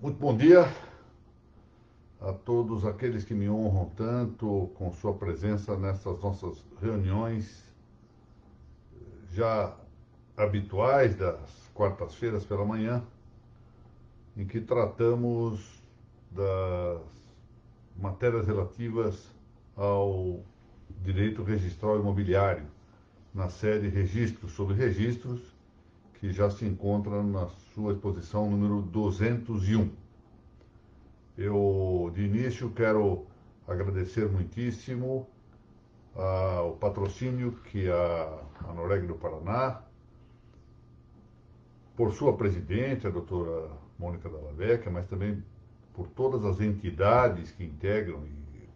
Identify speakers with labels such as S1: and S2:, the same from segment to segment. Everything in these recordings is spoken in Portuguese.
S1: Muito bom dia a todos aqueles que me honram tanto com sua presença nessas nossas reuniões já habituais das quartas-feiras pela manhã, em que tratamos das matérias relativas ao direito registral imobiliário, na série Registros sobre Registros, que já se encontra na sua exposição número 201. Eu, de início, quero agradecer muitíssimo ao patrocínio que a Noreg do Paraná, por sua presidente, a doutora Mônica Dallavecchia, mas também por todas as entidades que integram e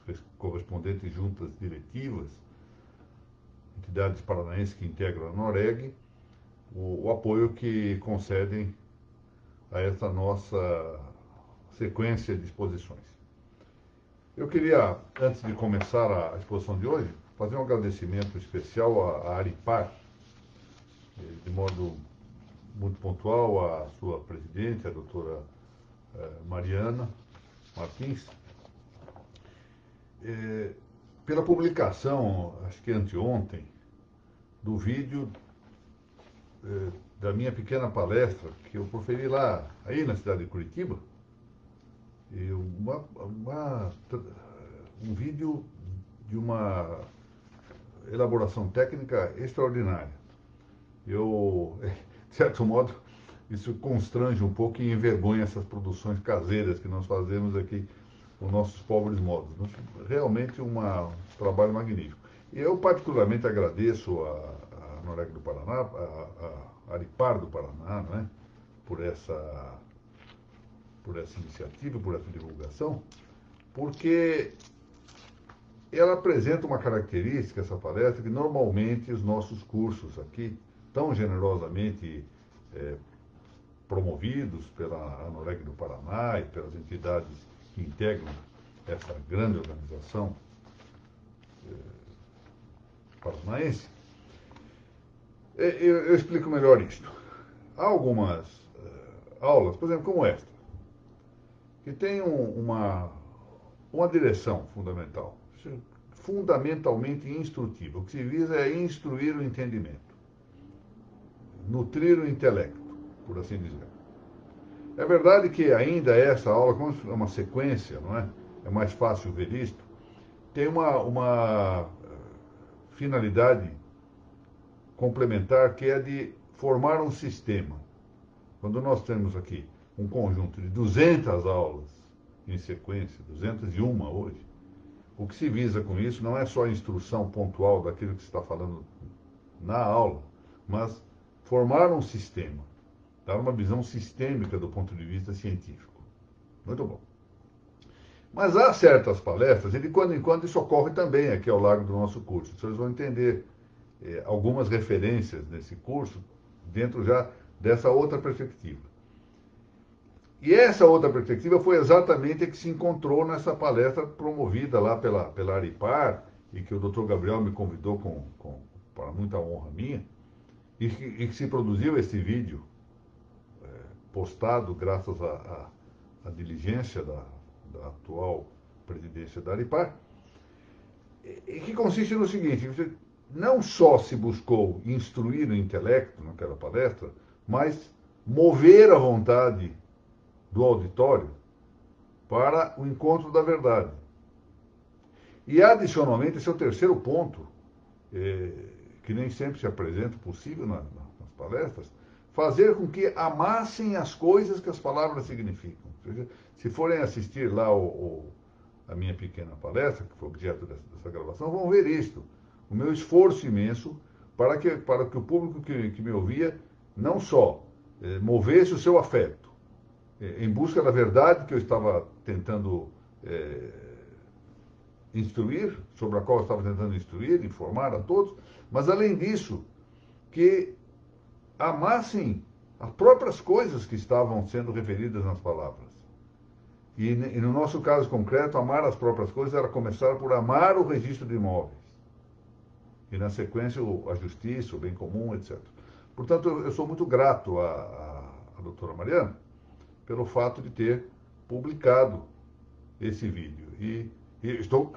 S1: as correspondentes juntas diretivas, entidades paranaenses que integram a Noreg, o apoio que concedem a essa nossa sequência de exposições. Eu queria, antes de começar a exposição de hoje, fazer um agradecimento especial à Aripar, de modo muito pontual, à sua presidente, a doutora Mariana Martins, pela publicação, acho que anteontem, do vídeo da minha pequena palestra que eu proferi lá, aí na cidade de Curitiba, e um vídeo de uma elaboração técnica extraordinária. Eu, de certo modo, isso constrange um pouco e envergonha essas produções caseiras que nós fazemos aqui com nossos pobres modos. Realmente um trabalho magnífico. E eu particularmente agradeço a Noreg do Paraná, a Aripar do Paraná, não é? por essa iniciativa, por essa divulgação, porque ela apresenta uma característica, essa palestra, que normalmente os nossos cursos aqui, tão generosamente promovidos pela Noreg do Paraná e pelas entidades que integram essa grande organização paranaense, eu explico melhor isto. Há algumas aulas, por exemplo, como esta, que tem uma direção fundamental, fundamentalmente instrutiva. O que se visa é instruir o entendimento, nutrir o intelecto, por assim dizer. É verdade que ainda essa aula, como é uma sequência, não é? É mais fácil ver isto, tem uma finalidade complementar, que é de formar um sistema. Quando nós temos aqui um conjunto de 200 aulas em sequência, 201 hoje, o que se visa com isso não é só a instrução pontual daquilo que se está falando na aula, mas formar um sistema, dar uma visão sistêmica do ponto de vista científico. Muito bom. Mas há certas palestras, e de quando em quando isso ocorre também aqui ao largo do nosso curso. Vocês vão entender algumas referências nesse curso dentro já dessa outra perspectiva. E essa outra perspectiva foi exatamente a que se encontrou nessa palestra promovida lá pela Aripar, e que o Dr. Gabriel me convidou para muita honra minha, e que se produziu esse vídeo postado graças à diligência da atual presidência da Aripar, e que consiste no seguinte: não só se buscou instruir o intelecto naquela palestra, mas mover a vontade do auditório para o encontro da verdade. E, adicionalmente, esse é o terceiro ponto, que nem sempre se apresenta possível nas palestras, fazer com que amassem as coisas que as palavras significam. Ou seja, se forem assistir lá a minha pequena palestra, que foi objeto dessa gravação, vão ver isto. O meu esforço imenso para que o público que me ouvia não só movesse o seu afeto em busca da verdade que eu estava tentando instruir, sobre a qual eu estava tentando instruir, informar a todos, mas além disso, que amassem as próprias coisas que estavam sendo referidas nas palavras. E no nosso caso concreto, amar as próprias coisas era começar por amar o registro de imóveis. E, na sequência, a justiça, o bem comum, etc. Portanto, eu sou muito grato à doutora Mariana, pelo fato de ter publicado esse vídeo. E estou,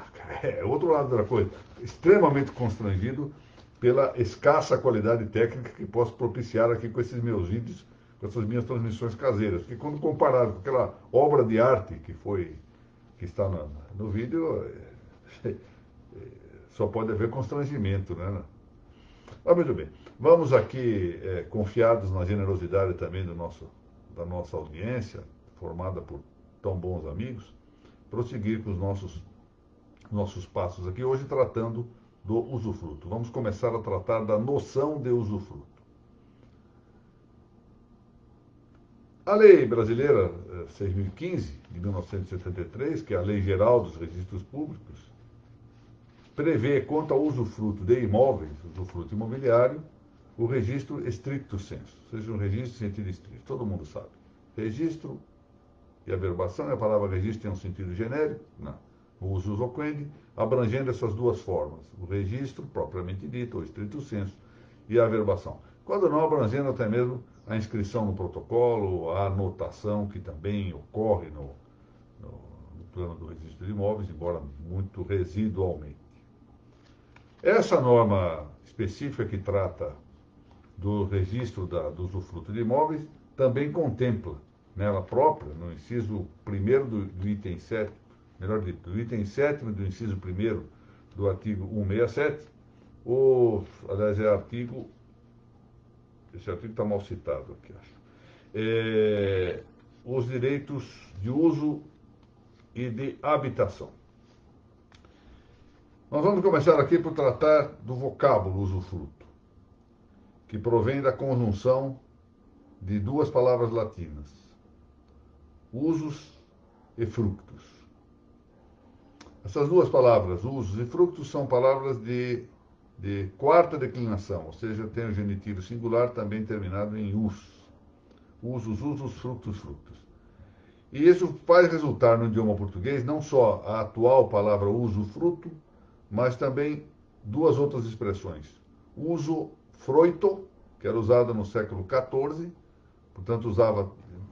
S1: outro lado da coisa, extremamente constrangido pela escassa qualidade técnica que posso propiciar aqui com esses meus vídeos, com essas minhas transmissões caseiras. Porque quando comparado com aquela obra de arte que está no vídeo, só pode haver constrangimento, né? Mas muito bem. Vamos aqui, confiados na generosidade também da nossa audiência, formada por tão bons amigos, prosseguir com os nossos passos aqui, hoje tratando do usufruto. Vamos começar a tratar da noção de usufruto. A lei brasileira 6.015, de 1973, que é a Lei Geral dos Registros Públicos, prevê quanto ao usufruto de imóveis, usufruto imobiliário, o registro stricto sensu, ou seja, um registro em sentido estrito. Todo mundo sabe. Registro e averbação, a palavra registro tem um sentido genérico, não. O uso loquendi, abrangendo essas duas formas, o registro, propriamente dito, ou stricto sensu, e a averbação. Quando não, abrangendo até mesmo a inscrição no protocolo, a anotação que também ocorre no plano do registro de imóveis, embora muito residualmente. Essa norma específica que trata do registro do usufruto de imóveis também contempla nela própria, no inciso 1º do item 7, melhor dito, do item 7º do inciso 1º do artigo 167, aliás, esse artigo está mal citado aqui, acho. Os direitos de uso e de habitação. Nós vamos começar aqui por tratar do vocábulo usufruto, que provém da conjunção de duas palavras latinas, usus e fructus. Essas duas palavras, usus e fructus, são palavras de quarta declinação, ou seja, tem o genitivo singular também terminado em us. Usus, usus, fructus, fructus. E isso faz resultar no idioma português não só a atual palavra usufruto, mas também duas outras expressões. Uso froito, que era usada no século XIV, portanto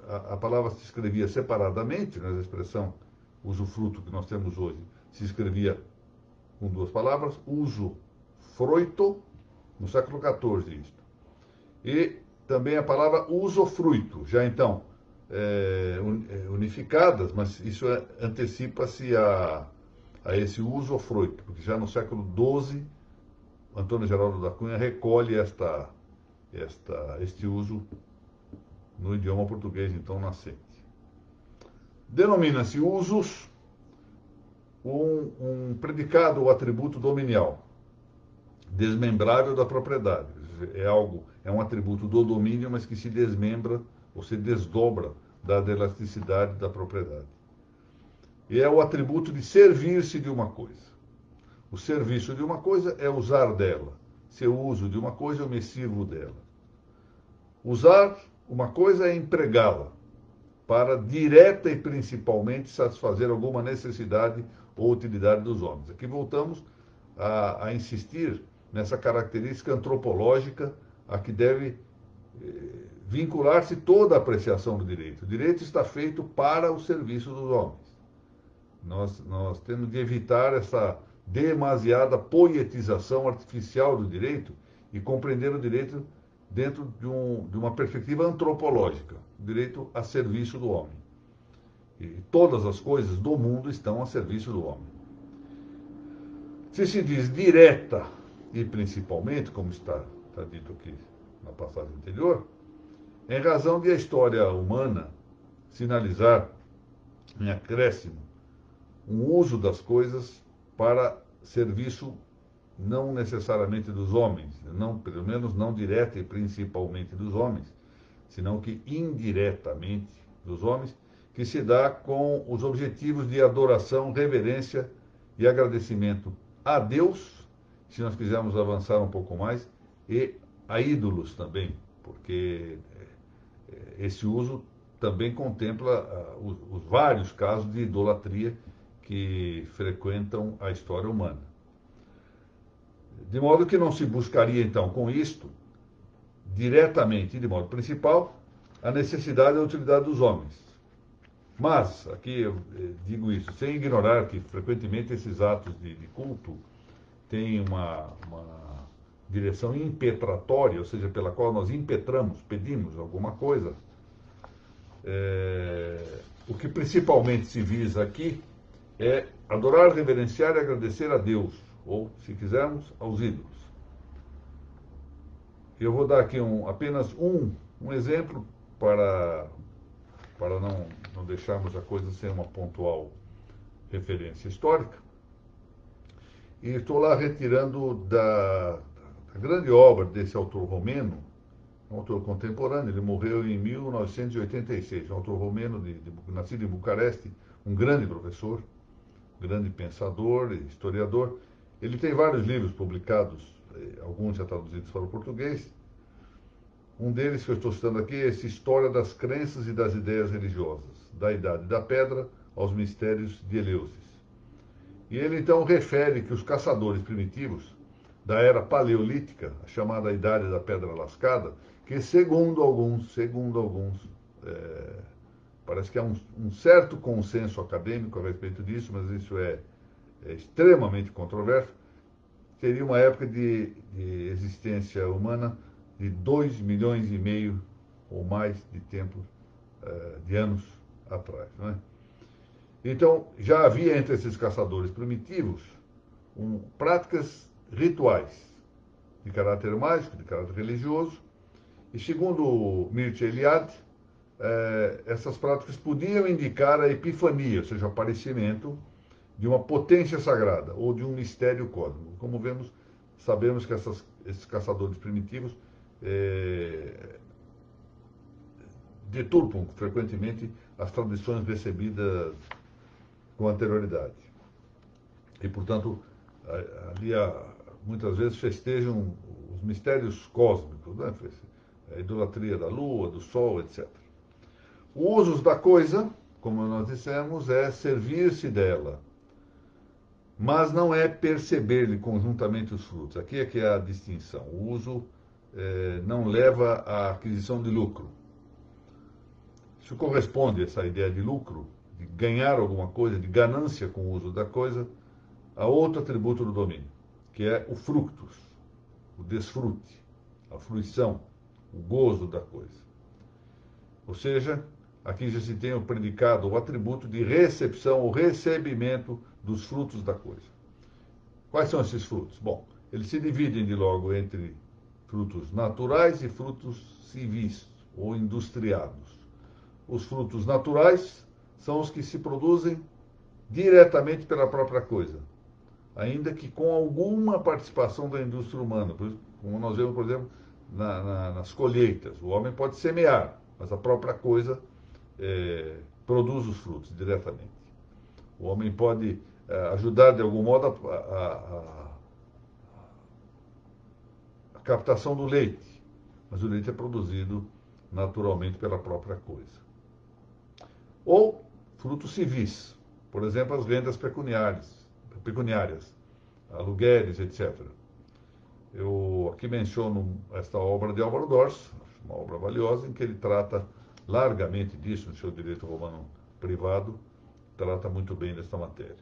S1: a palavra se escrevia separadamente, né, a expressão usufruto que nós temos hoje se escrevia com duas palavras, uso froito, no século XIV isto. E também a palavra usufruito, já então unificadas, mas isso antecipa-se a esse uso froito, porque já no século XII, Antônio Geraldo da Cunha recolhe este uso no idioma português, então, nascente. Denomina-se usus um predicado ou atributo dominial, desmembrável da propriedade. É um atributo do domínio, mas que se desmembra ou se desdobra da elasticidade da propriedade. E é o atributo de servir-se de uma coisa. O serviço de uma coisa é usar dela. Se eu uso de uma coisa, eu me sirvo dela. Usar uma coisa é empregá-la para direta e principalmente satisfazer alguma necessidade ou utilidade dos homens. Aqui voltamos a insistir nessa característica antropológica a que deve vincular-se toda a apreciação do direito. O direito está feito para o serviço dos homens. Nós temos de evitar essa demasiada poetização artificial do direito e compreender o direito dentro de uma perspectiva antropológica, o direito a serviço do homem. E todas as coisas do mundo estão a serviço do homem. Se diz direta e principalmente, como está dito aqui na passagem anterior, em razão de a história humana sinalizar em acréscimo um uso das coisas para serviço não necessariamente dos homens, pelo menos não direta e principalmente dos homens, senão que indiretamente dos homens, que se dá com os objetivos de adoração, reverência e agradecimento a Deus, se nós quisermos avançar um pouco mais, e a ídolos também, porque esse uso também contempla os vários casos de idolatria que frequentam a história humana. De modo que não se buscaria, então, com isto, diretamente e de modo principal, a necessidade e a utilidade dos homens, Mas, aqui eu digo isso, sem ignorar que frequentemente esses atos de culto têm uma direção impetratória, ou seja, pela qual nós impetramos, pedimos alguma coisa. O que principalmente se visa aqui é adorar, reverenciar e agradecer a Deus, ou, se quisermos, aos ídolos. Eu vou dar aqui apenas um exemplo para não deixarmos a coisa sem uma pontual referência histórica. E estou lá retirando da grande obra desse autor romeno, um autor contemporâneo, ele morreu em 1986, um autor romeno, nascido em Bucareste, um grande professor, grande pensador, historiador. Ele tem vários livros publicados, alguns já traduzidos para o português. Um deles que eu estou citando aqui é essa História das Crenças e das Ideias Religiosas, da Idade da Pedra aos Mistérios de Eleusis. E ele então refere que os caçadores primitivos da era paleolítica, a chamada Idade da Pedra Lascada, que segundo alguns, parece que há um certo consenso acadêmico a respeito disso, mas isso é extremamente controverso, seria uma época de existência humana de 2 milhões e meio ou mais de tempo, de anos atrás. Não é? Então, já havia entre esses caçadores primitivos práticas rituais de caráter mágico, de caráter religioso, e segundo Mircea Eliade, essas práticas podiam indicar a epifania, ou seja, o aparecimento de uma potência sagrada ou de um mistério cósmico. Como vemos, sabemos que esses caçadores primitivos deturpam frequentemente as tradições recebidas com anterioridade. E, portanto, ali muitas vezes festejam os mistérios cósmicos, né? A idolatria da lua, do sol, etc. O uso da coisa, como nós dissemos, é servir-se dela, mas não é perceber-lhe conjuntamente os frutos. Aqui é que é a distinção. O uso não leva à aquisição de lucro. Isso corresponde, essa ideia de lucro, de ganhar alguma coisa, de ganância com o uso da coisa, a outro atributo do domínio, que é o fructus, o desfrute, a fruição, o gozo da coisa. Ou seja, aqui já se tem o predicado, o atributo de recepção, o recebimento dos frutos da coisa. Quais são esses frutos? Bom, eles se dividem de logo entre frutos naturais e frutos civis ou industriados. Os frutos naturais são os que se produzem diretamente pela própria coisa, ainda que com alguma participação da indústria humana, como nós vemos, por exemplo, nas colheitas. O homem pode semear, mas a própria coisa produz os frutos diretamente. O homem pode ajudar de algum modo a captação do leite, mas o leite é produzido naturalmente pela própria coisa. Ou frutos civis, por exemplo, as rendas pecuniárias, aluguéis, etc. Eu aqui menciono esta obra de Álvaro Dors, uma obra valiosa, em que ele trata largamente disso, no seu direito romano privado, trata muito bem desta matéria.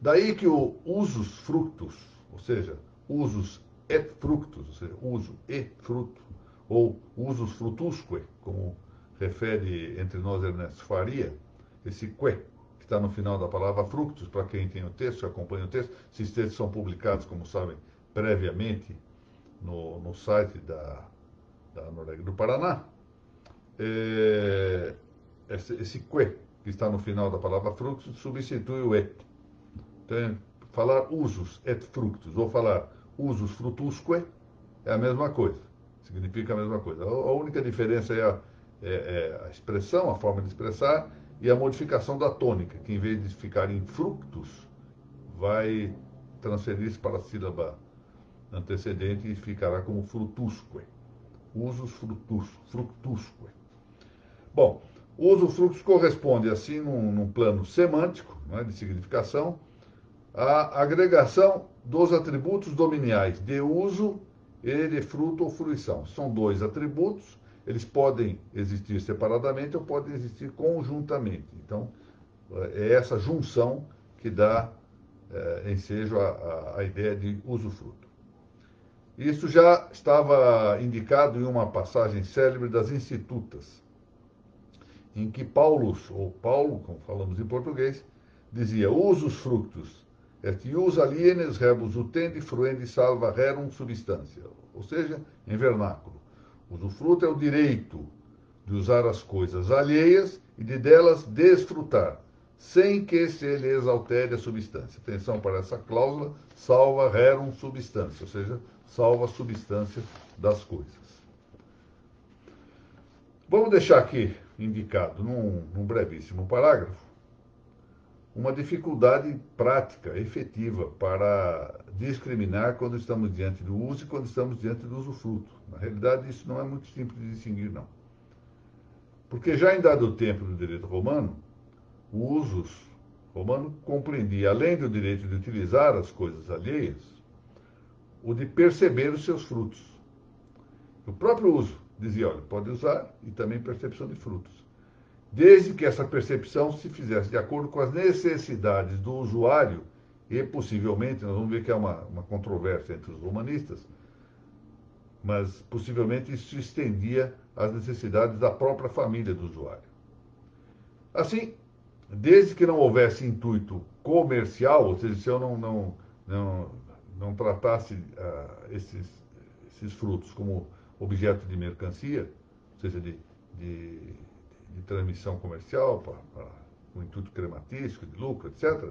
S1: Daí que o usus fructus, ou seja, usus et fructus, ou seja, uso e fruto, ou usus frutusque, como refere entre nós Ernesto Faria, esse que está no final da palavra fructus, para quem tem o texto, acompanha o texto. Esses textos são publicados, como sabem, previamente no site da Noruega do Paraná. Esse que está no final da palavra fructus, substitui o et. Então, falar usus et fructus, ou falar usus frutusque, é a mesma coisa, significa a mesma coisa. A única diferença é a expressão, a forma de expressar, e a modificação da tônica, que em vez de ficar em fructus, vai transferir-se para a sílaba antecedente e ficará como frutusque. Usus frutusque. Bom, o uso fructus corresponde, assim, num plano semântico, né, de significação, à agregação dos atributos dominiais de uso e de fruto ou fruição. São dois atributos eles podem existir separadamente ou podem existir conjuntamente. Então, é essa junção que dá ensejo à ideia de usufruto. Isso já estava indicado em uma passagem célebre das Institutas, em que Paulo, como falamos em português, dizia: usus fructus, et ius alienes rebus utendi fruendi salva rerum substância. Ou seja, em vernáculo, usufruto é o direito de usar as coisas alheias e de delas desfrutar, sem que se lhes altere a substância. Atenção para essa cláusula, salva rerum substância, ou seja, salva a substância das coisas. Vamos deixar aqui indicado, num brevíssimo parágrafo, uma dificuldade prática, efetiva, para discriminar quando estamos diante do uso e quando estamos diante do usufruto. Na realidade, isso não é muito simples de distinguir, não. Porque já em dado tempo do direito romano, o usus romano compreendia, além do direito de utilizar as coisas alheias, o de perceber os seus frutos. O próprio uso dizia, olha, pode usar e também percepção de frutos. Desde que essa percepção se fizesse de acordo com as necessidades do usuário e, possivelmente, nós vamos ver que há uma controvérsia entre os romanistas, mas possivelmente isso se estendia às necessidades da própria família do usuário. Assim, desde que não houvesse intuito comercial, ou seja, se eu não tratasse esses frutos como objeto de mercancia, ou seja, de transmissão comercial, com intuito crematístico, de lucro, etc.,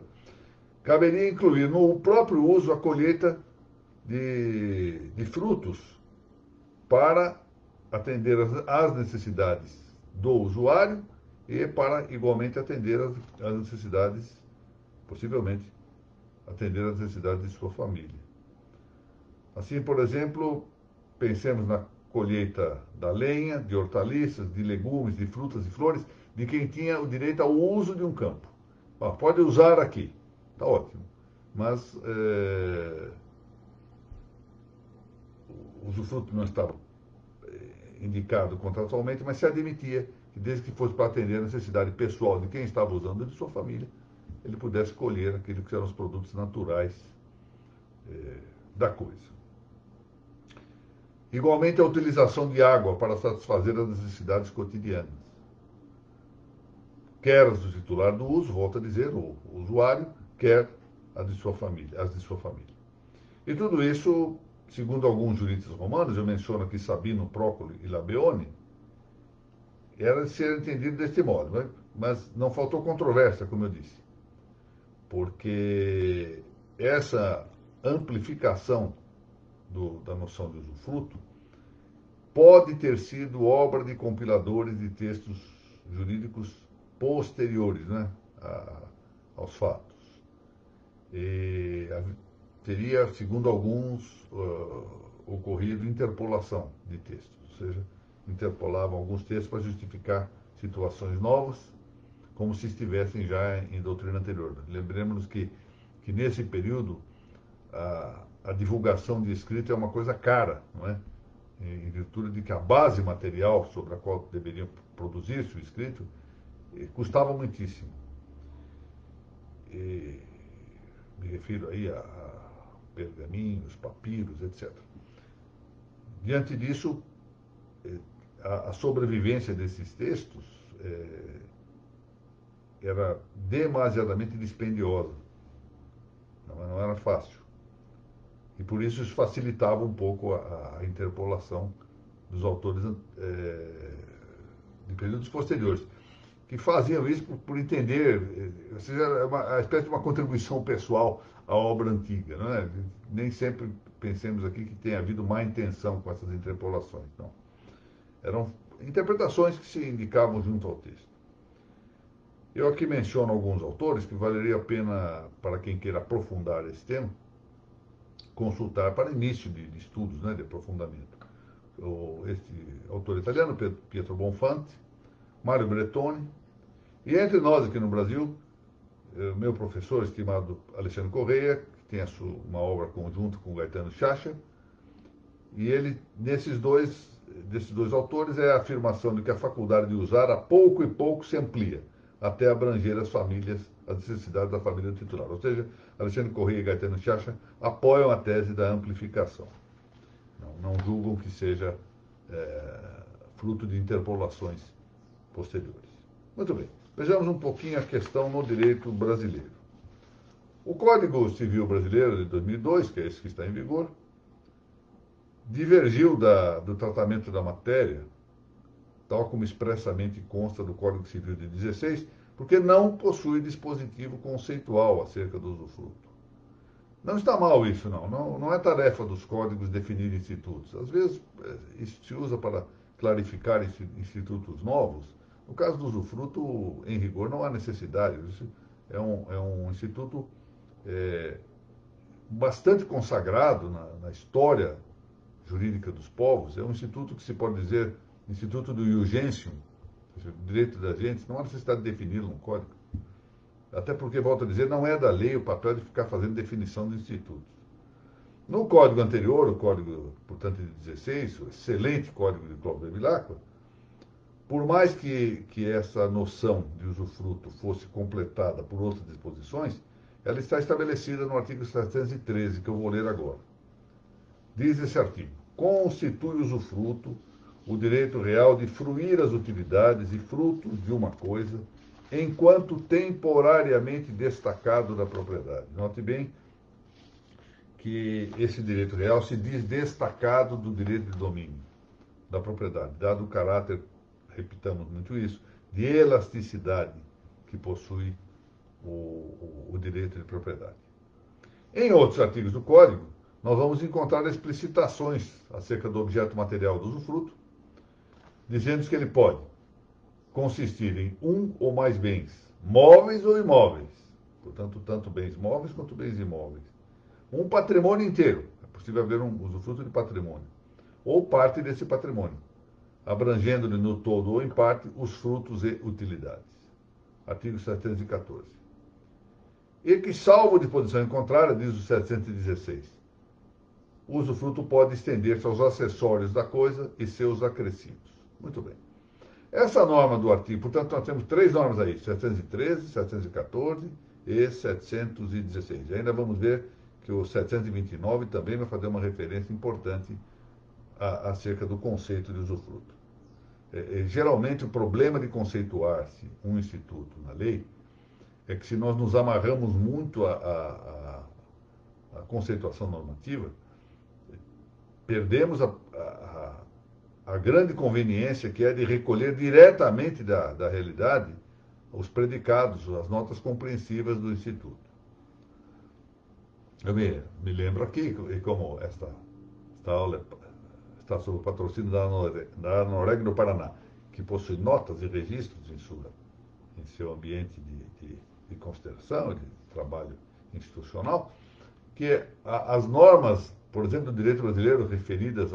S1: caberia incluir no próprio uso a colheita de frutos para atender às necessidades do usuário e para, igualmente, atender às necessidades, possivelmente, atender às necessidades de sua família. Assim, por exemplo, pensemos na colheita da lenha, de hortaliças, de legumes, de frutas e flores, de quem tinha o direito ao uso de um campo. Pode usar aqui, está ótimo, mas o usufruto não estava indicado contratualmente, mas se admitia que, desde que fosse para atender a necessidade pessoal de quem estava usando, de sua família, ele pudesse colher aquilo que eram os produtos naturais da coisa. Igualmente, a utilização de água para satisfazer as necessidades cotidianas. Quer as do titular do uso, volto a dizer, o usuário, quer as de sua família. E tudo isso, segundo alguns juristas romanos, eu menciono aqui Sabino, Prócolo e Labeone, era de ser entendido deste modo, né? Mas não faltou controvérsia, como eu disse, porque essa amplificação da noção de usufruto pode ter sido obra de compiladores de textos jurídicos posteriores, né, aos fatos. E teria, segundo alguns, ocorrido interpolação de textos, ou seja, interpolavam alguns textos para justificar situações novas, como se estivessem já em doutrina anterior. Lembremos-nos que nesse período a divulgação de escrito é uma coisa cara, não é? Em virtude de que a base material sobre a qual deveriam produzir-se o escrito custava muitíssimo. E me refiro aí a pergaminhos, papiros, etc. Diante disso, a sobrevivência desses textos era demasiadamente dispendiosa, não era fácil. E por isso facilitava um pouco a interpolação dos autores de períodos posteriores, que faziam isso por entender, ou seja, é uma espécie de uma contribuição pessoal à obra antiga. Não é? Nem sempre pensemos aqui que tenha havido má intenção com essas interpolações. Não. Eram interpretações que se indicavam junto ao texto. Eu aqui menciono alguns autores que valeria a pena, para quem queira aprofundar esse tema, consultar para início de estudos, né, de aprofundamento. Este autor italiano, Pietro Bonfante, Mário Bretoni, e entre nós aqui no Brasil, meu professor, estimado Alexandre Correia, que tem uma obra conjunta com o Gaetano Sciascia, e ele, nesses dois, desses dois autores é a afirmação de que a faculdade de usar a pouco e pouco se amplia, até abranger as famílias, as necessidades da família titular. Ou seja, Alexandre Corrêa e Gaetano Sciascia apoiam a tese da amplificação. Não julgam que seja fruto de interpolações posteriores. Muito bem. Vejamos um pouquinho a questão no direito brasileiro. O Código Civil Brasileiro de 2002, que é esse que está em vigor, divergiu do tratamento da matéria, tal como expressamente consta do Código Civil de 16, porque não possui dispositivo conceitual acerca do usufruto. Não está mal isso, não. Não é tarefa dos códigos definir institutos. Às vezes, isso se usa para clarificar institutos novos. No caso do usufruto, em rigor, não há necessidade. Isso é um instituto bastante consagrado na história jurídica dos povos. É um instituto que se pode dizer instituto do iugentium, direito da gente. Não há necessidade de defini-lo no código. Até porque, volto a dizer, não é da lei o papel de ficar fazendo definição de institutos. No código anterior, o código, portanto, de 16, o excelente código de Clóvis Bevilacqua, por mais que essa noção de usufruto fosse completada por outras disposições, ela está estabelecida no artigo 713, que eu vou ler agora. Diz esse artigo: constitui usufruto o direito real de fruir as utilidades e frutos de uma coisa, enquanto temporariamente destacado da propriedade. Note bem que esse direito real se diz destacado do direito de domínio da propriedade, dado o caráter, repitamos muito isso, de elasticidade que possui o direito de propriedade. Em outros artigos do Código, nós vamos encontrar explicitações acerca do objeto material do usufruto, dizendo que ele pode consistir em um ou mais bens, móveis ou imóveis, portanto, tanto bens móveis quanto bens imóveis. Um patrimônio inteiro, é possível haver um usufruto de patrimônio, ou parte desse patrimônio, abrangendo-lhe no todo ou em parte os frutos e utilidades. Artigo 714. E que, salvo disposição em contrária, diz o 716, o usufruto pode estender-se aos acessórios da coisa e seus acrescidos. Muito bem. Essa norma do artigo, portanto, nós temos três normas aí, 713, 714 e 716. E ainda vamos ver que o 729 também vai fazer uma referência importante acerca do conceito de usufruto. Geralmente, o problema de conceituar-se um instituto na lei é que, se nós nos amarramos muito à conceituação normativa, perdemos a grande conveniência que é de recolher diretamente da realidade os predicados, as notas compreensivas do Instituto. Eu me lembro aqui, e como esta aula está sob o patrocínio da Noruega do Paraná, que possui notas e registros em seu ambiente de consideração, de trabalho institucional, que as normas, por exemplo, do direito brasileiro referíveis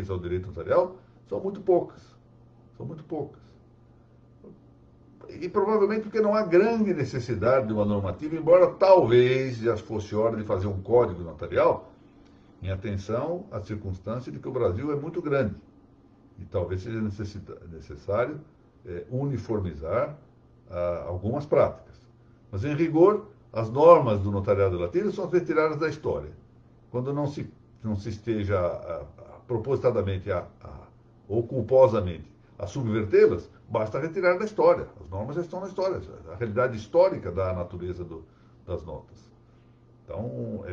S1: ao direito notarial são muito poucas. São muito poucas. E provavelmente porque não há grande necessidade de uma normativa, embora talvez já fosse hora de fazer um código notarial, em atenção à circunstância de que o Brasil é muito grande. E talvez seja necessário uniformizar algumas práticas. Mas, em rigor, as normas do notariado latino são retiradas da história. Quando não se esteja propositadamente ou culposamente a subvertê-las, basta retirar da história. As normas já estão na história. A realidade histórica da natureza das notas. Então,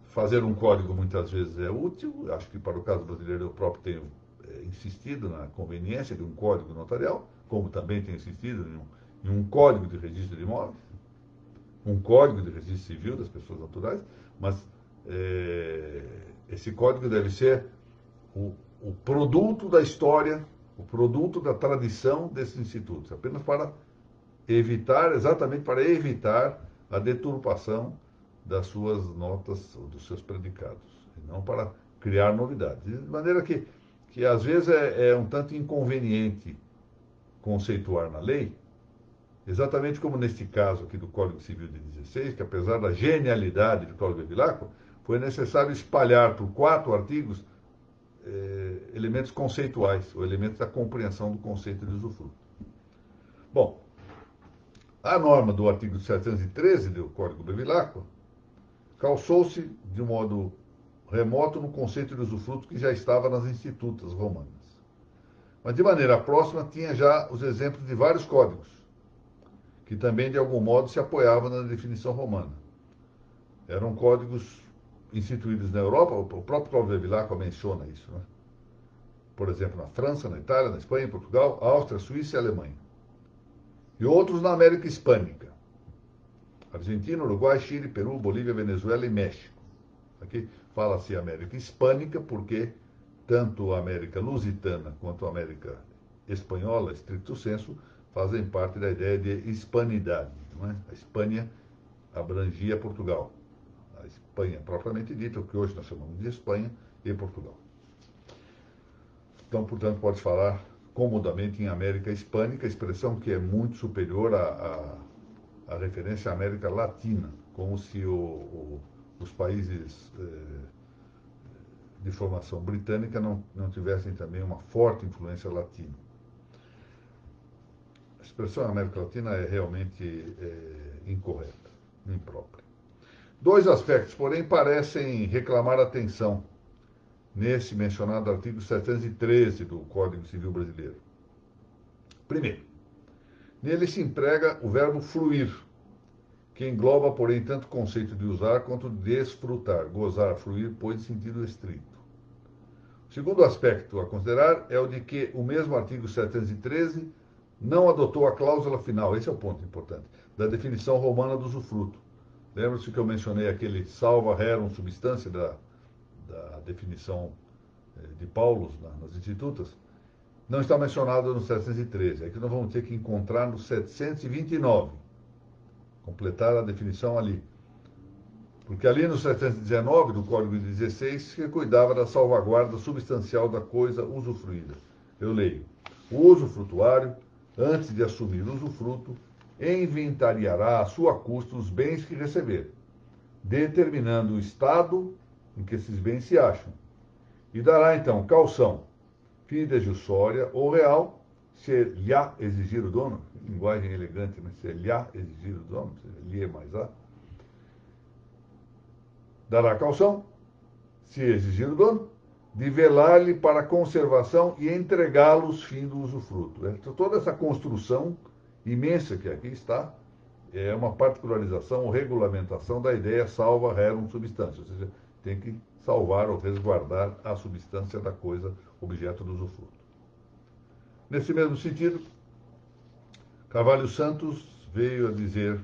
S1: fazer um código muitas vezes é útil. Acho que para o caso brasileiro eu próprio tenho insistido na conveniência de um código notarial, como também tenho insistido em um código de registro de imóveis, um código de registro civil das pessoas naturais, mas esse código deve ser o produto da história, o produto da tradição desses institutos, apenas para evitar, exatamente para evitar a deturpação das suas notas ou dos seus predicados, e não para criar novidades. De maneira que às vezes é um tanto inconveniente conceituar na lei, exatamente como neste caso aqui do Código Civil de 16, que apesar da genialidade de Clóvis Bevilacqua, foi necessário espalhar por 4 artigos elementos conceituais, ou elementos da compreensão do conceito de usufruto. Bom, a norma do artigo 713 do Código Bevilacqua calçou-se de um modo remoto no conceito de usufruto que já estava nas institutas romanas. Mas de maneira próxima tinha já os exemplos de vários códigos, que também de algum modo se apoiavam na definição romana. Eram códigos instituídos na Europa, o próprio Código Bevilacqua menciona isso, né? Por exemplo, na França, na Itália, na Espanha, em Portugal, Áustria, Suíça e Alemanha. E outros na América Hispânica. Argentina, Uruguai, Chile, Peru, Bolívia, Venezuela e México. Aqui fala-se América Hispânica porque tanto a América Lusitana quanto a América Espanhola, stricto sensu, fazem parte da ideia de hispanidade. Não é? A Espanha abrangia Portugal. A Espanha propriamente dita, o que hoje nós chamamos de Espanha, e Portugal. Então, portanto, pode falar comodamente em América Hispânica, expressão que é muito superior à referência à América Latina, como se os países de formação britânica não tivessem também uma forte influência latina. A expressão América Latina é realmente incorreta, imprópria. Dois aspectos, porém, parecem reclamar atenção nesse mencionado artigo 713 do Código Civil Brasileiro. Primeiro, nele se emprega o verbo fruir, que engloba, porém, tanto o conceito de usar quanto de desfrutar. Gozar, fruir, pois, em sentido estrito. O segundo aspecto a considerar é o de que o mesmo artigo 713 não adotou a cláusula final, esse é o ponto importante, da definição romana do usufruto. Lembra-se que eu mencionei aquele salva rerum substância da definição de Paulus nas Institutas? Não está mencionado no 713, é que nós vamos ter que encontrar no 729, completar a definição ali. Porque ali no 719 do Código de 16 se cuidava da salvaguarda substancial da coisa usufruída. Eu leio: o usufrutuário, antes de assumir o usufruto, inventariará a sua custa os bens que receber, determinando o estado em que esses bens se acham, e dará então caução, fidejussória ou real, se lhe há exigir o dono, linguagem elegante, mas se lhe há exigir o dono, se lhe é mais há, dará caução, se exigir o dono, de velar-lhe para a conservação e entregá-los fim do usufruto. Então, toda essa construção imensa que aqui está é uma particularização ou regulamentação da ideia salva rerum substância, ou seja, tem que salvar ou resguardar a substância da coisa objeto do usufruto. Nesse mesmo sentido, Carvalho Santos veio a dizer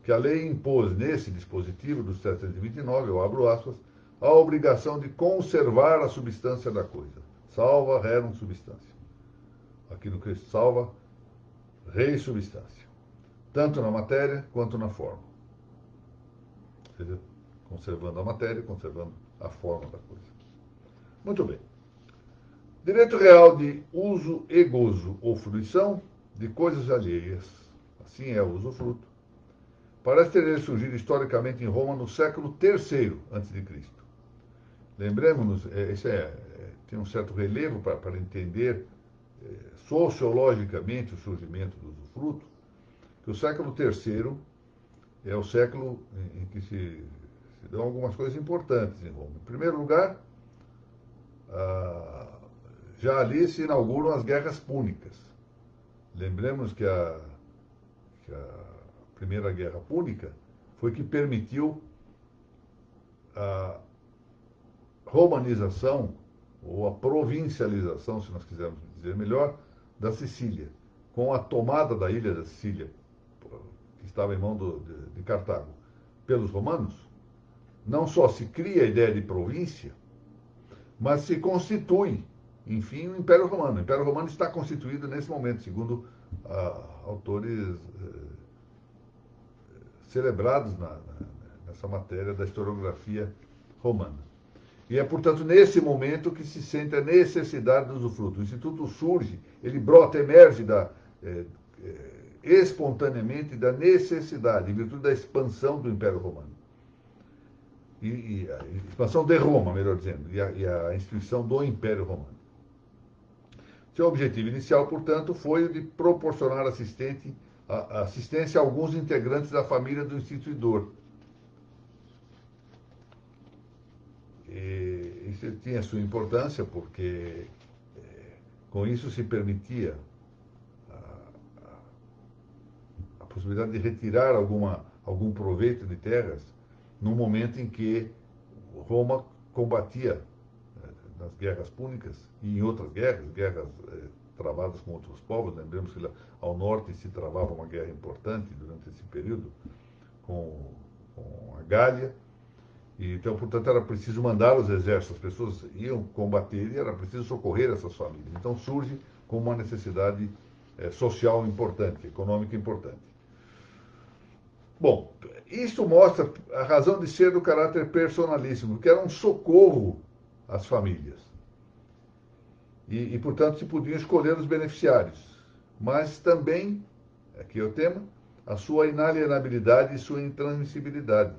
S1: que a lei impôs nesse dispositivo do 729, eu abro aspas, a obrigação de conservar a substância da coisa. Salva rerum substância. Aqui no Cristo salva rei substância. Tanto na matéria quanto na forma. Ou seja, conservando a matéria, conservando a forma da coisa. Muito bem. Direito real de uso e gozo ou fruição de coisas alheias, assim é o usufruto, parece ter surgido historicamente em Roma no século III a.C. Lembremos-nos, tem um certo relevo para entender sociologicamente o surgimento do usufruto, que o século III é o século em que se dão algumas coisas importantes em Roma. Em primeiro lugar, já ali se inauguram as guerras púnicas. Lembremos que a Primeira Guerra Púnica foi que permitiu a romanização, ou a provincialização, se nós quisermos dizer melhor, da Sicília, com a tomada da ilha da Sicília, que estava em mão de Cartago, pelos romanos. Não só se cria a ideia de província, mas se constitui, enfim, o Império Romano. O Império Romano está constituído nesse momento, segundo autores celebrados nessa matéria da historiografia romana. E é, portanto, nesse momento que se sente a necessidade do usufruto. O Instituto surge, ele brota, emerge espontaneamente da necessidade, em virtude da expansão do Império Romano. e a expansão de Roma, melhor dizendo, e a instituição do Império Romano. Seu objetivo inicial, portanto, foi o de proporcionar assistência a alguns integrantes da família do instituidor. E isso tinha sua importância porque com isso se permitia a possibilidade de retirar algum proveito de terras no momento em que Roma combatia nas guerras púnicas e em outras guerras travadas com outros povos. Lembremos que ao norte se travava uma guerra importante durante esse período com a Gália. E, então, portanto, era preciso mandar os exércitos, as pessoas iam combater e era preciso socorrer essas famílias. Então surge como uma necessidade social importante, econômica importante. Bom, isso mostra a razão de ser do caráter personalíssimo, que era um socorro às famílias. E, portanto, se podiam escolher os beneficiários. Mas também, aqui é o tema, a sua inalienabilidade e sua intransmissibilidade.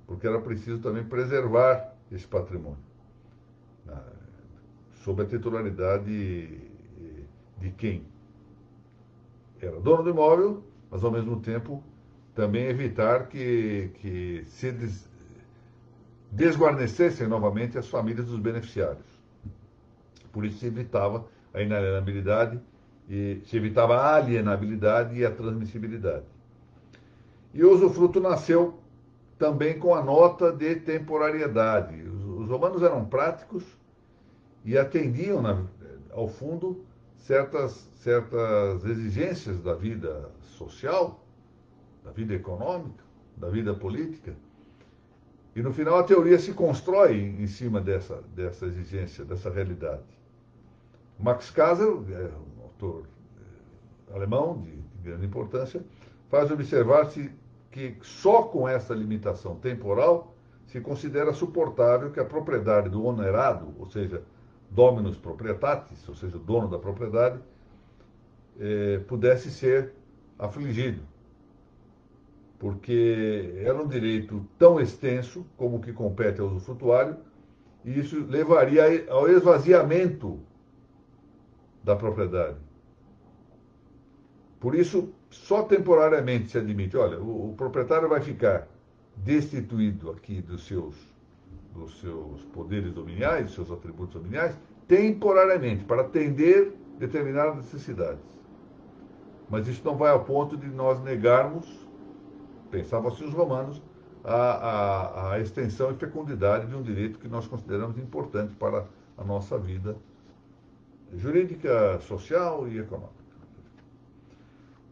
S1: Porque era preciso também preservar esse patrimônio, sob a titularidade de quem era dono do imóvel, mas ao mesmo tempo também evitar que se desguarnecessem novamente as famílias dos beneficiários. Por isso se evitava a inalienabilidade, e se evitava a alienabilidade e a transmissibilidade. E o usufruto nasceu também com a nota de temporariedade. Os romanos eram práticos e atendiam, ao fundo, certas exigências da vida social, da vida econômica, da vida política. E, no final, a teoria se constrói em cima dessa exigência, dessa realidade. Max Caser, um autor alemão de grande importância, faz observar-se que só com essa limitação temporal se considera suportável que a propriedade do onerado, ou seja, dominus proprietatis, ou seja, o dono da propriedade, pudesse ser afligido. Porque era um direito tão extenso como o que compete ao usufrutuário, e isso levaria ao esvaziamento da propriedade. Por isso, só temporariamente se admite, olha, o proprietário vai ficar destituído aqui dos seus poderes dominiais, dos seus atributos dominiais, temporariamente, para atender determinadas necessidades. Mas isso não vai ao ponto de nós negarmos, pensavam assim os romanos, a extensão e fecundidade de um direito que nós consideramos importante para a nossa vida jurídica, social e econômica.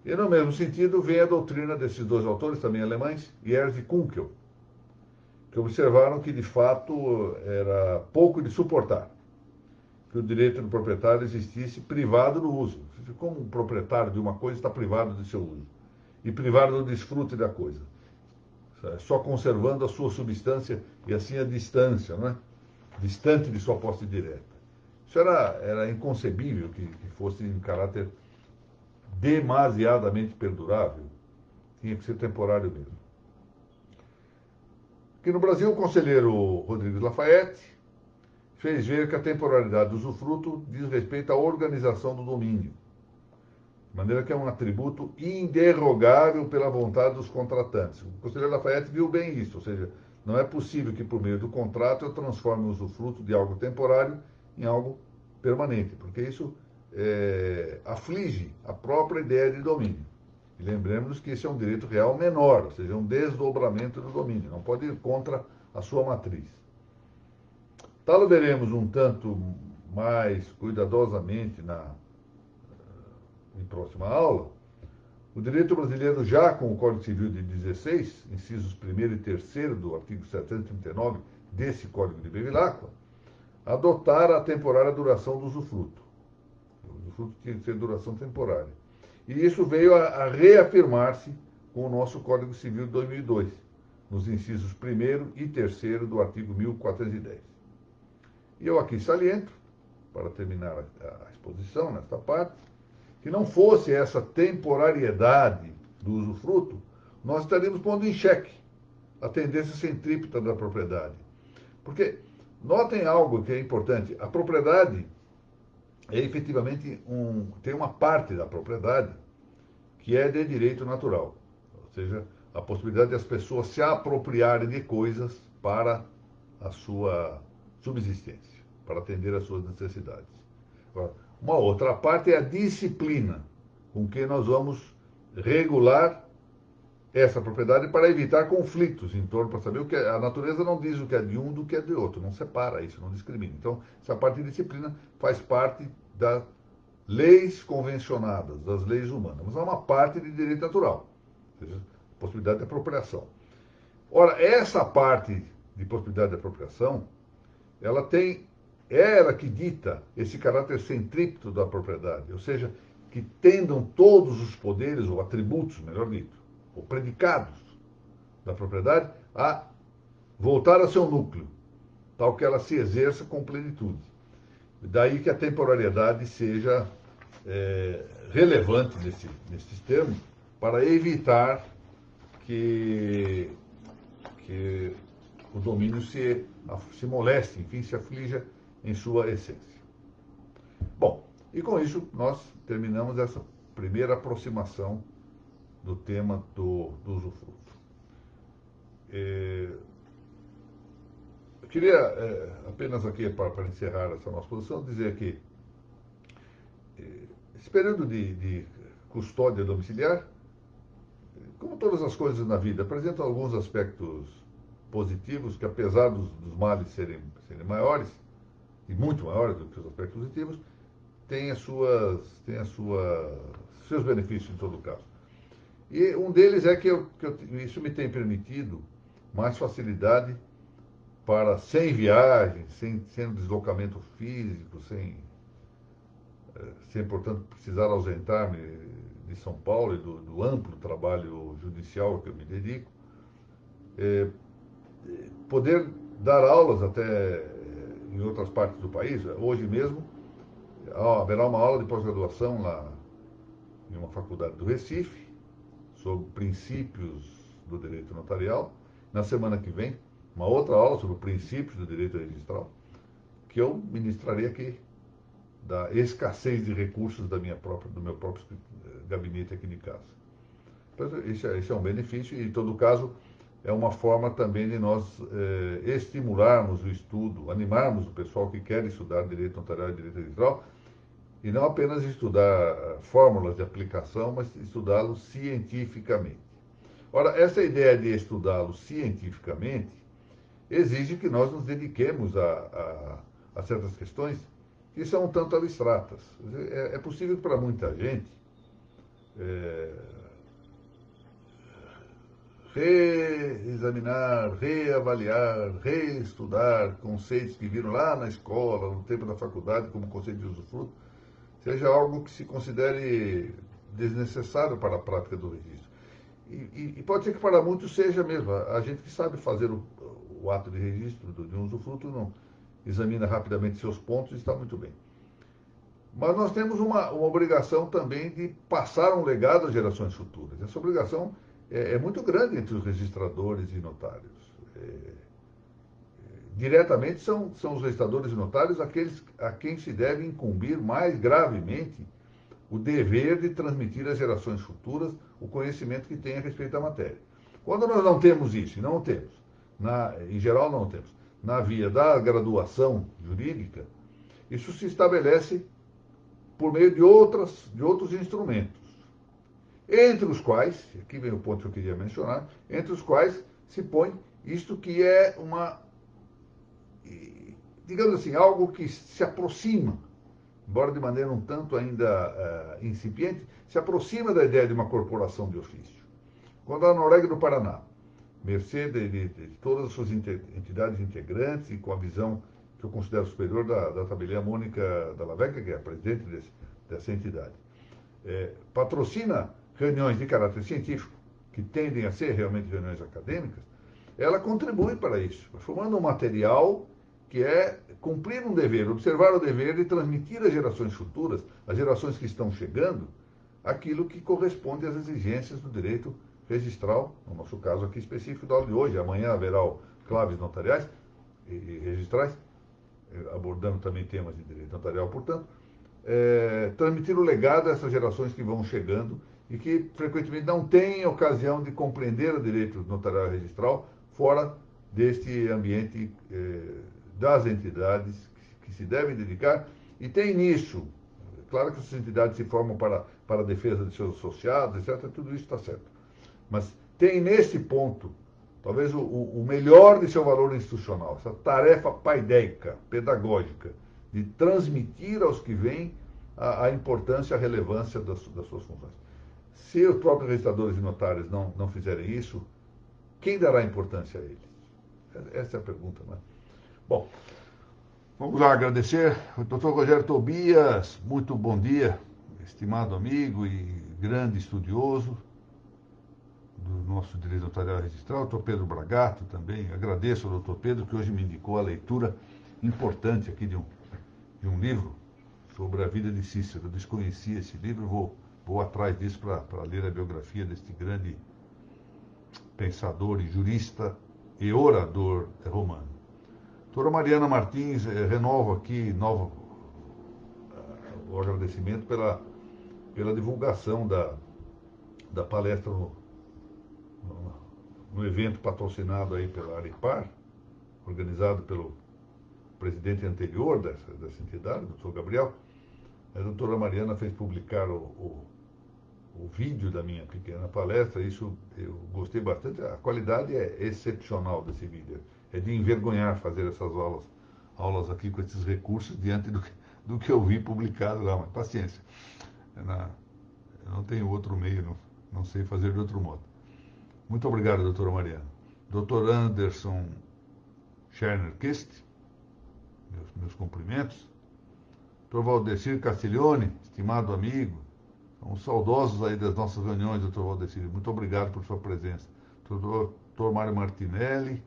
S1: E, no mesmo sentido, vem a doutrina desses dois autores, também alemães, Jers e Kunkel, que observaram que, de fato, era pouco de suportar que o direito do proprietário existisse privado do uso. Como um proprietário de uma coisa está privado de seu uso e privado do desfrute da coisa, só conservando a sua substância e, assim, a distância, não é? Distante de sua posse direta. Isso era inconcebível que fosse em caráter demasiadamente perdurável, tinha que ser temporário mesmo. Aqui no Brasil, o conselheiro Rodrigues Lafayette fez ver que a temporalidade do usufruto diz respeito à organização do domínio, de maneira que é um atributo inderrogável pela vontade dos contratantes. O conselheiro Lafayette viu bem isso, ou seja, não é possível que por meio do contrato eu transforme o usufruto de algo temporário em algo permanente, porque isso aflige a própria ideia de domínio. E lembremos que esse é um direito real menor, ou seja, um desdobramento do domínio, não pode ir contra a sua matriz. Tal veremos um tanto mais cuidadosamente em próxima aula. O direito brasileiro, já com o Código Civil de 16, incisos 1º e 3º do artigo 739 desse Código de Bevilacqua, adotar a temporária duração do usufruto. O usufruto tinha que ser duração temporária. E isso veio a reafirmar-se com o nosso Código Civil de 2002, nos incisos 1º e 3º do artigo 1410. E eu aqui saliento, para terminar a exposição nesta parte, que não fosse essa temporariedade do usufruto, nós estaríamos pondo em xeque a tendência centrípeta da propriedade. Porque, notem algo que é importante, a propriedade é efetivamente tem uma parte da propriedade que é de direito natural, ou seja, a possibilidade de as pessoas se apropriarem de coisas para a sua subsistência, para atender às suas necessidades. Agora, uma outra parte é a disciplina com que nós vamos regular essa propriedade para evitar conflitos em torno, para saber o que é. A natureza não diz o que é de um do que é de outro, não separa isso, não discrimina. Então, essa parte de disciplina faz parte das leis convencionadas, das leis humanas, mas é uma parte de direito natural, ou seja, possibilidade de apropriação. Ora, essa parte de possibilidade de apropriação, é ela que dita esse caráter centrípeto da propriedade, ou seja, que tendam todos os poderes, ou atributos, melhor dito, ou predicados da propriedade, a voltar ao seu núcleo, tal que ela se exerça com plenitude. Daí que a temporariedade seja relevante nesses termos, para evitar que o domínio se moleste, enfim, se aflija em sua essência. Bom, e com isso nós terminamos essa primeira aproximação do tema do usufruto. Eu queria apenas aqui, para encerrar essa nossa posição, dizer que esse período de custódia domiciliar, como todas as coisas na vida, apresenta alguns aspectos positivos que, apesar dos males serem maiores, e muito maiores do que os aspectos positivos, tem seus benefícios em todo caso. E um deles é que isso me tem permitido mais facilidade para, sem viagem, sem deslocamento físico, sem, portanto, precisar ausentar-me de São Paulo e do amplo trabalho judicial que eu me dedico, poder dar aulas até em outras partes do país. Hoje mesmo haverá uma aula de pós-graduação lá em uma faculdade do Recife, sobre princípios do direito notarial. Na semana que vem, uma outra aula sobre princípios do direito registral, que eu ministrarei aqui, da escassez de recursos do meu próprio gabinete aqui de casa. Então, isso é um benefício e, em todo caso, é uma forma também de nós estimularmos o estudo, animarmos o pessoal que quer estudar direito notarial e direito registral, e não apenas estudar fórmulas de aplicação, mas estudá-lo cientificamente. Ora, essa ideia de estudá-lo cientificamente exige que nós nos dediquemos a certas questões que são um tanto abstratas. É possível para muita gente reexaminar, reavaliar, reestudar conceitos que viram lá na escola, no tempo da faculdade, como conceito de usufruto, seja algo que se considere desnecessário para a prática do registro. E pode ser que para muitos seja mesmo. A gente que sabe fazer o ato de registro de um usufruto não examina rapidamente seus pontos e está muito bem. Mas nós temos uma obrigação também de passar um legado às gerações futuras. Essa obrigação é muito grande entre os registradores e notários. Diretamente são os registradores e notários aqueles a quem se deve incumbir mais gravemente o dever de transmitir às gerações futuras o conhecimento que tem a respeito da matéria. Quando nós não temos isso, e não temos, em geral não temos, na via da graduação jurídica, isso se estabelece por meio de outros instrumentos, entre os quais, aqui vem o ponto que eu queria mencionar, entre os quais se põe isto que é digamos assim, algo que se aproxima, embora de maneira um tanto ainda incipiente, se aproxima da ideia de uma corporação de ofício. Quando a Noréga do Paraná, mercê de todas as suas entidades integrantes e com a visão que eu considero superior da tabeliã Mônica Dalla Vecchia, que é a presidente dessa entidade, patrocina reuniões de caráter científico, que tendem a ser realmente reuniões acadêmicas, ela contribui para isso, formando um material que é cumprir um dever, observar o dever de transmitir às gerações futuras, às gerações que estão chegando, aquilo que corresponde às exigências do direito registral, no nosso caso aqui específico da aula de hoje. Amanhã haverá o claves notariais e registrais, abordando também temas de direito notarial, portanto, transmitir o legado a essas gerações que vão chegando e que frequentemente não têm ocasião de compreender o direito notarial e registral fora deste ambiente das entidades que se devem dedicar, e tem nisso, claro que essas entidades se formam para a defesa de seus associados, etc., tudo isso está certo, mas tem nesse ponto talvez o melhor de seu valor institucional, essa tarefa paideica, pedagógica, de transmitir aos que vêm a importância, a relevância das suas funções. Se os próprios registradores e notários não fizerem isso, quem dará importância a eles? Essa é a pergunta, não é? Bom, vamos lá agradecer. O doutor Rogério Tobias, muito bom dia, estimado amigo e grande estudioso do nosso direito notarial registral. O doutor Pedro Bragato também, agradeço ao doutor Pedro, que hoje me indicou a leitura importante aqui de um livro sobre a vida de Cícero. Eu desconhecia esse livro, vou atrás disso para ler a biografia deste grande pensador e jurista e orador romano. Doutora Mariana Martins, renovo aqui o agradecimento pela divulgação da palestra no evento patrocinado aí pela Aripar, organizado pelo presidente anterior dessa entidade, o doutor Gabriel. A doutora Mariana fez publicar o vídeo da minha pequena palestra, isso eu gostei bastante, a qualidade é excepcional desse vídeo, é de envergonhar fazer essas aulas aqui com esses recursos diante do que eu vi publicado lá, mas paciência, eu não tenho outro meio, não sei fazer de outro modo. Muito obrigado, doutora Mariana. Doutor Anderson Scherner-Kist, meus cumprimentos. Doutor Valdecir Castiglione, estimado amigo, somos saudosos aí das nossas reuniões, doutor Valdecir, muito obrigado por sua presença. Doutor Mário Martinelli,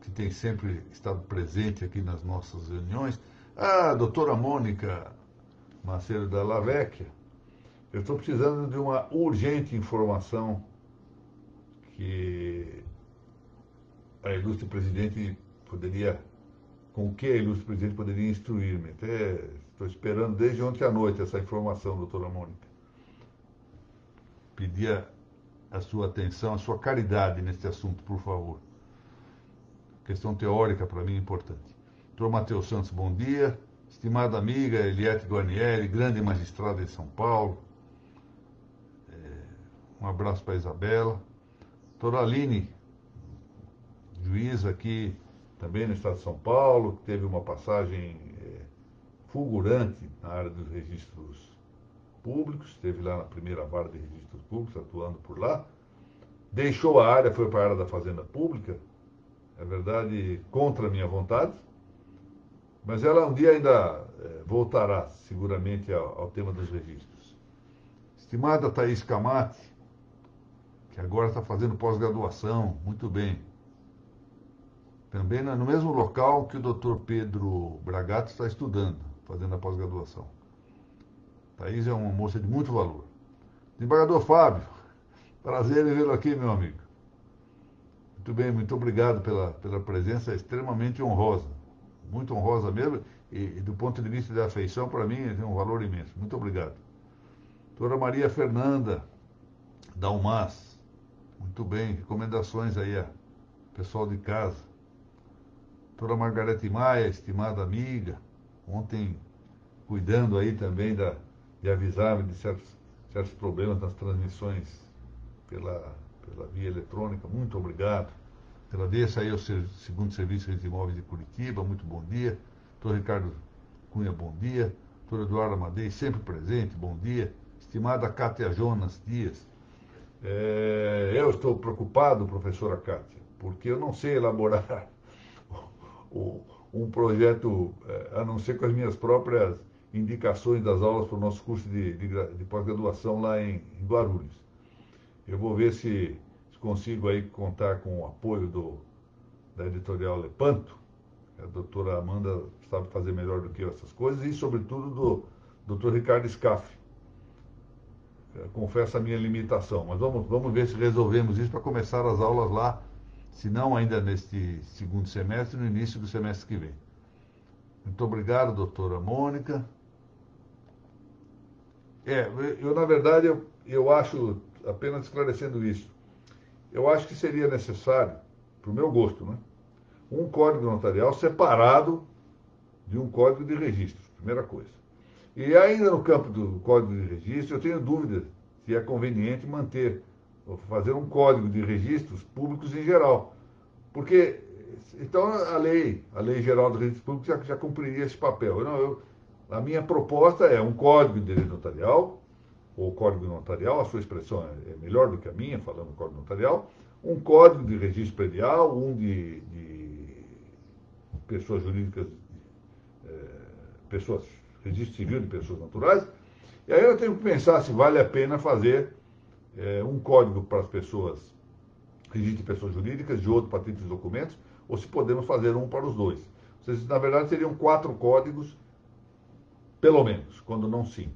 S1: que tem sempre estado presente aqui nas nossas reuniões. A doutora Mônica Macedo da Lavecchia, eu estou precisando de uma urgente informação que a ilustre presidente com o que a ilustre presidente poderia instruir-me. Até estou esperando desde ontem à noite essa informação, doutora Mônica. Pedia a sua atenção, a sua caridade neste assunto, por favor. Questão teórica para mim importante. Doutor Matheus Santos, bom dia. Estimada amiga Eliette Guarnieri, grande magistrada em São Paulo. Um abraço para a Isabela. Doutora Aline, juíza aqui também no estado de São Paulo, que teve uma passagem fulgurante na área dos registros públicos, esteve lá na primeira vara de registros públicos, atuando por lá. Deixou a área, foi para a área da Fazenda Pública, é verdade, contra a minha vontade, mas ela um dia ainda voltará seguramente ao tema dos registros. Estimada Thaís Camati, que agora está fazendo pós-graduação, muito bem. Também no mesmo local que o doutor Pedro Bragato está estudando, fazendo a pós-graduação. Thaís é uma moça de muito valor. Desembargador Fábio, prazer em vê-lo aqui, meu amigo. Muito bem, muito obrigado pela presença extremamente honrosa. Muito honrosa mesmo, e do ponto de vista da afeição, para mim, tem um valor imenso. Muito obrigado. Doutora Maria Fernanda, da UMAS. Muito bem, recomendações aí, pessoal de casa. Doutora Margarete Maia, estimada amiga, ontem cuidando aí também de avisar-me de certos problemas nas transmissões pela via eletrônica. Muito obrigado. Agradeço aí ao segundo Serviço de Imóveis de Curitiba, muito bom dia. Doutor Ricardo Cunha, bom dia. Doutor Eduardo Amadei, sempre presente, bom dia. Estimada Cátia Jonas Dias, eu estou preocupado, professora Cátia, porque eu não sei elaborar um projeto, a não ser com as minhas próprias indicações das aulas para o nosso curso de pós-graduação lá em Guarulhos. Eu vou ver se consigo aí contar com o apoio da editorial Lepanto. A doutora Amanda sabe fazer melhor do que eu essas coisas, e sobretudo do doutor Ricardo Scaff, confesso a minha limitação, mas vamos ver se resolvemos isso para começar as aulas lá, se não ainda neste segundo semestre, no início do semestre que vem. Muito obrigado, doutora Mônica. Na verdade, eu acho, apenas esclarecendo isso, eu acho que seria necessário, para o meu gosto, né, um código notarial separado de um código de registros, primeira coisa. E ainda no campo do código de registro, eu tenho dúvida se é conveniente manter, ou fazer um código de registros públicos em geral. Porque, então, a lei geral dos registros públicos já cumpriria esse papel. A minha proposta é um código de direito notarial, ou código notarial, a sua expressão é melhor do que a minha, falando código notarial, um código de registro predial, um de pessoas jurídicas, registro civil de pessoas naturais, e aí eu tenho que pensar se vale a pena fazer um código para as pessoas, registro de pessoas jurídicas, de outro para títulos e documentos, ou se podemos fazer um para os dois. Ou seja, na verdade, seriam 4 códigos, pelo menos, quando não 5.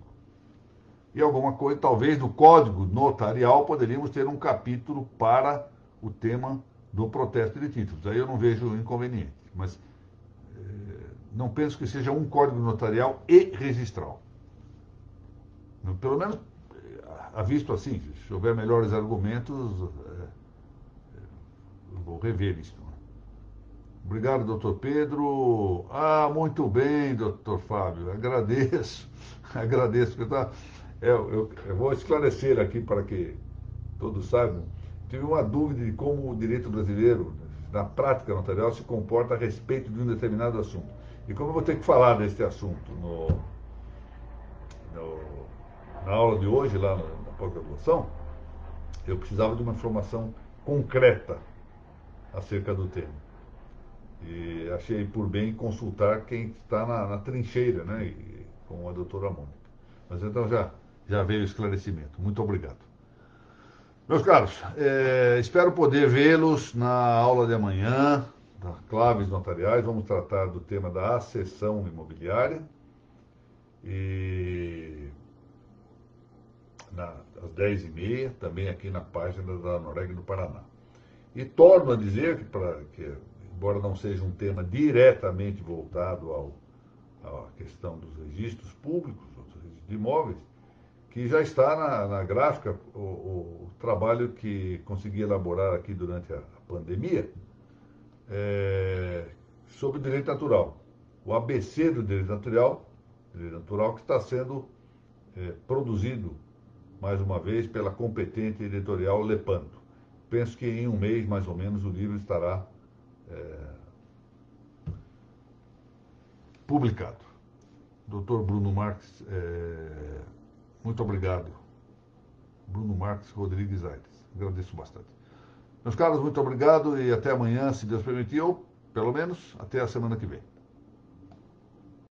S1: E alguma coisa, talvez no código notarial, poderíamos ter um capítulo para o tema do protesto de títulos. Aí eu não vejo inconveniente, mas não penso que seja um código notarial e registral. Pelo menos, visto assim, se houver melhores argumentos, eu vou rever isso. Obrigado, doutor Pedro. Muito bem, doutor Fábio. Agradeço. Agradeço. Eu vou esclarecer aqui para que todos saibam. Tive uma dúvida de como o direito brasileiro, na prática notarial, se comporta a respeito de um determinado assunto. E como eu vou ter que falar deste assunto na aula de hoje, lá na pós-graduação, eu precisava de uma informação concreta acerca do tema. E achei por bem consultar quem está na trincheira, né, com a doutora Mônica. Mas então já veio o esclarecimento. Muito obrigado. Meus caros, espero poder vê-los na aula de amanhã, da Claves Notariais. Vamos tratar do tema da accessão imobiliária. E às 10h30, também aqui na página da Noreg do Paraná. E torno a dizer que embora não seja um tema diretamente voltado à questão dos registros públicos, dos registros de imóveis, que já está na gráfica o trabalho que consegui elaborar aqui durante a pandemia sobre o direito natural. O ABC do direito natural que está sendo produzido, mais uma vez, pela competente editorial Lepanto. Penso que em um mês, mais ou menos, o livro estará publicado. Dr. Bruno Marques, muito obrigado. Bruno Marques Rodrigues Aires. Agradeço bastante. Meus caros, muito obrigado e até amanhã, se Deus permitir, ou pelo menos até a semana que vem.